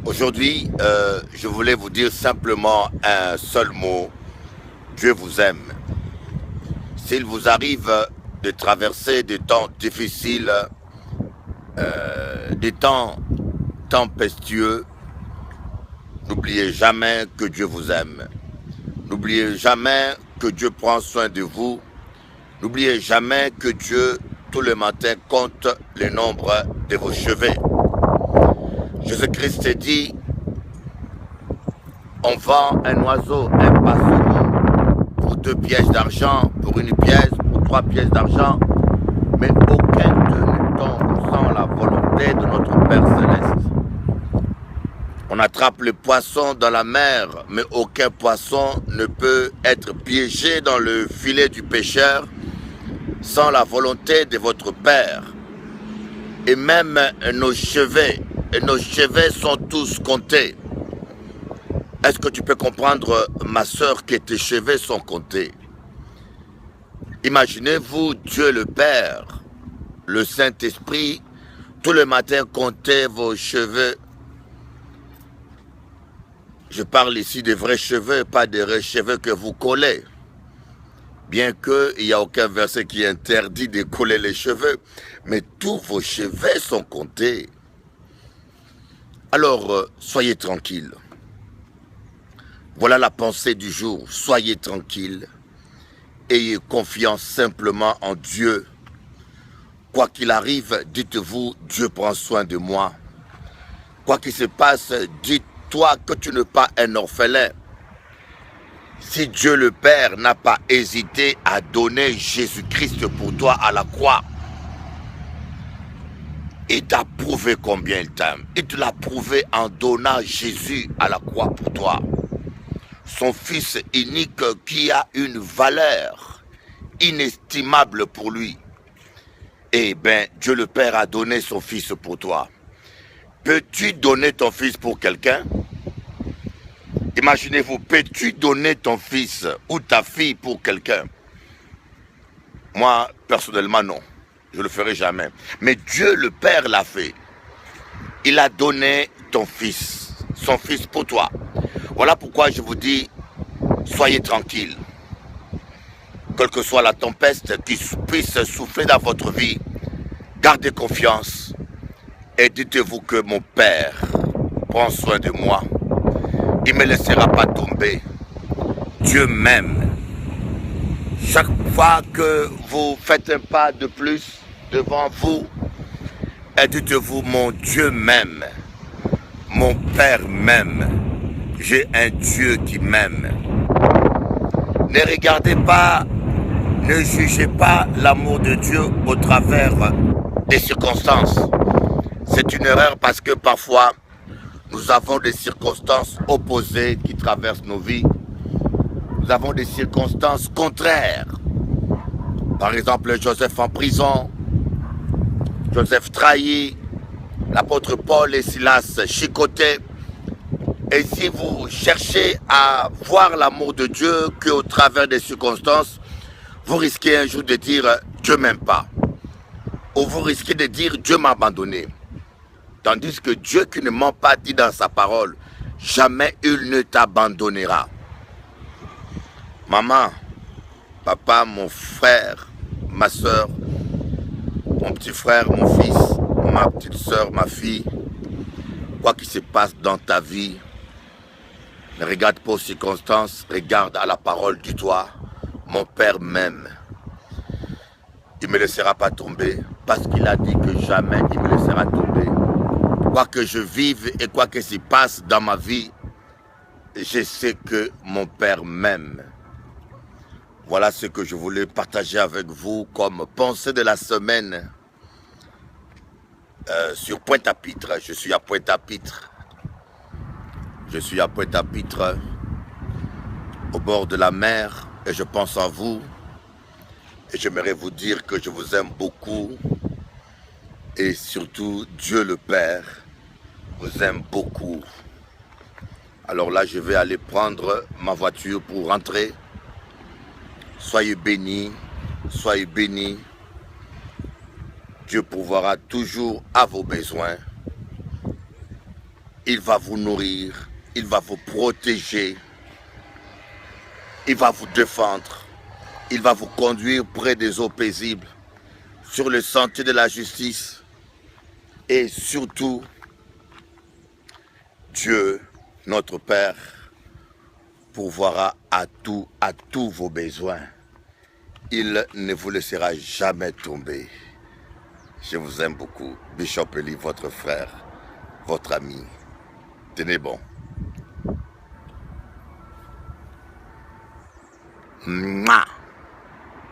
Aujourd'hui, je voulais vous dire simplement un seul mot. Dieu vous aime. S'il vous arrive de traverser des temps difficiles, des temps tempestueux, n'oubliez jamais que Dieu vous aime. N'oubliez jamais que Dieu prend soin de vous. N'oubliez jamais que Dieu, tout le matin, compte le nombre de vos cheveux. Jésus-Christ dit, on vend un oiseau, un passereau, pour 2 pièces d'argent, pour 1 pièce, pour 3 pièces d'argent, mais aucun d'eux ne tombe sans la volonté de notre Père Céleste. On attrape le poisson dans la mer, mais aucun poisson ne peut être piégé dans le filet du pêcheur sans la volonté de votre Père. Et même nos cheveux sont tous comptés. Est-ce que tu peux comprendre, ma sœur, que tes cheveux sont comptés? Imaginez-vous Dieu le Père, le Saint-Esprit, tout le matin compter vos cheveux. Je parle ici des vrais cheveux, pas des vrais cheveux que vous collez. Bien qu'il n'y a aucun verset qui interdit de coller les cheveux, mais tous vos cheveux sont comptés. Alors, soyez tranquilles. Voilà la pensée du jour. Soyez tranquilles. Ayez confiance simplement en Dieu. Quoi qu'il arrive, dites-vous, Dieu prend soin de moi. Quoi qu'il se passe, dites-toi que tu n'es pas un orphelin. Si Dieu le Père n'a pas hésité à donner Jésus-Christ pour toi à la croix, il t'a prouvé combien il t'aime. Il te l'a prouvé en donnant Jésus à la croix pour toi. Son Fils unique qui a une valeur inestimable pour lui. Eh bien, Dieu le Père a donné son Fils pour toi. Peux-tu donner ton Fils pour quelqu'un? Imaginez-vous, peux-tu donner ton fils ou ta fille pour quelqu'un? Moi, personnellement, non. Je ne le ferai jamais. Mais Dieu le Père l'a fait. Il a donné ton fils, son fils pour toi. Voilà pourquoi je vous dis, soyez tranquilles. Quelle que soit la tempête qui puisse souffler dans votre vie, gardez confiance et dites-vous que mon Père prend soin de moi. Il ne me laissera pas tomber. Dieu m'aime. Chaque fois que vous faites un pas de plus devant vous, et dites-vous, mon Dieu m'aime. Mon Père m'aime. J'ai un Dieu qui m'aime. Ne regardez pas, ne jugez pas l'amour de Dieu au travers des circonstances. C'est une erreur parce que parfois, nous avons des circonstances opposées qui traversent nos vies. Nous avons des circonstances contraires. Par exemple, Joseph en prison, Joseph trahi, l'apôtre Paul et Silas chicotés. Et si vous cherchez à voir l'amour de Dieu qu'au travers des circonstances, vous risquez un jour de dire « Dieu ne m'aime pas ». Ou vous risquez de dire « Dieu m'a abandonné ». Tandis que Dieu qui ne ment pas dit dans sa parole « Jamais il ne t'abandonnera ». Maman, papa, mon frère, ma soeur, mon petit frère, mon fils, ma petite soeur, ma fille, quoi qu'il se passe dans ta vie, ne regarde pas aux circonstances, regarde à la parole du toit. Mon Père m'aime. Il ne me laissera pas tomber parce qu'il a dit que jamais il me laissera tomber. Quoi que je vive et quoi que se passe dans ma vie, je sais que mon Père m'aime. Voilà ce que je voulais partager avec vous comme pensée de la semaine sur Pointe-à-Pitre. Je suis à Pointe-à-Pitre. Je suis à Pointe-à-Pitre, au bord de la mer, et je pense à vous. Et j'aimerais vous dire que je vous aime beaucoup. Et surtout, Dieu le Père vous aime beaucoup. Alors là, je vais aller prendre ma voiture pour rentrer. Soyez bénis, soyez bénis. Dieu pourvoira toujours à vos besoins. il va vous nourrir, il va vous protéger, il va vous défendre, il va vous conduire près des eaux paisibles, sur le sentier de la justice. Et surtout, Dieu, notre Père, pourvoira à tous vos besoins. Il ne vous laissera jamais tomber. Je vous aime beaucoup. Bishop Eli, votre frère, votre ami. Tenez bon. Mouah.